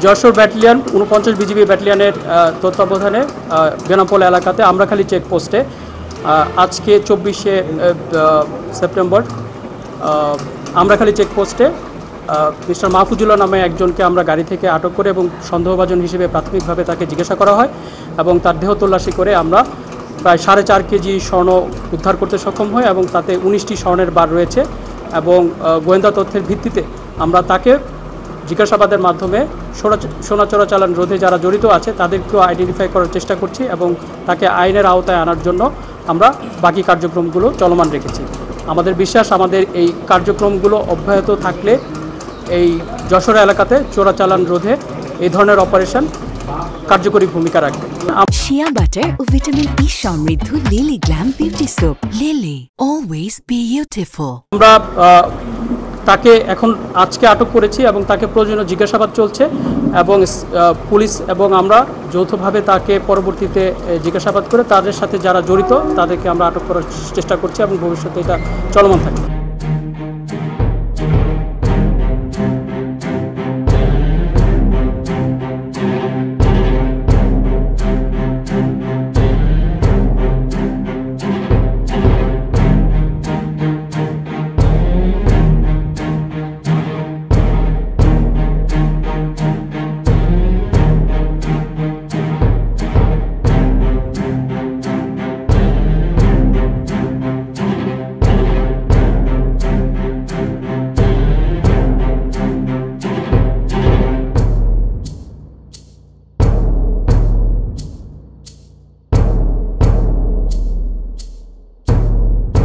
Jessore battalion ৪৯ BGB ব্যাটালিয়নের তত্ত্বাবধানে বেনাপোল এলাকাতে আমরাখালী চেকপোস্টে আজকে ২৪শে সেপ্টেম্বর আমরাখালী চেকপোস্টে মিস্টার মাহফুজুল্লাহ নামে একজনকে আমরা গাড়ি থেকে আটক করে এবং সন্দেহভাজন হিসেবে প্রাথমিকভাবে তাকে জিজ্ঞাসা করা হয় এবং তার দেহ তল্লাশি করে আমরা প্রায় ৪.৫ কেজি স্বর্ণ উদ্ধার করতে সক্ষম হই এবং তাতে ১৯টি স্বর্ণের বার রয়েছে এবং গোয়েন্দা তথ্যের ভিত্তিতে আমরা তাকে জিজ্ঞাসাবাদের মাধ্যমে সোনা চোরাচালান রোধে যারা জড়িত আছে তাদেরকেও আইডেন্টিফাই করার চেষ্টা করছি এবং তাকে আইনের আওতায় আনার জন্য আমরা বাকি কার্যক্রমগুলো চলমান রেখেছি। আমাদের বিশ্বাস আমাদের এই কার্যক্রমগুলো অব্যাহত থাকলে এই যশোর এলাকাতে চোরাচালান রোধে এই ধরনের অপারেশন কার্যকরী ভূমিকা রাখবে। শিয়া বাটার ও ভিটামিন ই সমৃদ্ধ lily glam beauty soap. Lily always beautiful. আমরা তাকে এখন আজকে আটক করেছি এবং তাকে প্রয়োজনীয় জিজ্ঞাসাবাদ চলছে এবং পুলিশ এবং আমরা যৌথভাবে তাকে পরবর্তীতে জিজ্ঞাসাবাদ করে তাদের সাথে যারা জড়িত তাদেরকে আমরা আটক করার চেষ্টা করছি এবং ভবিষ্যতে এটা চলমান থাকবে।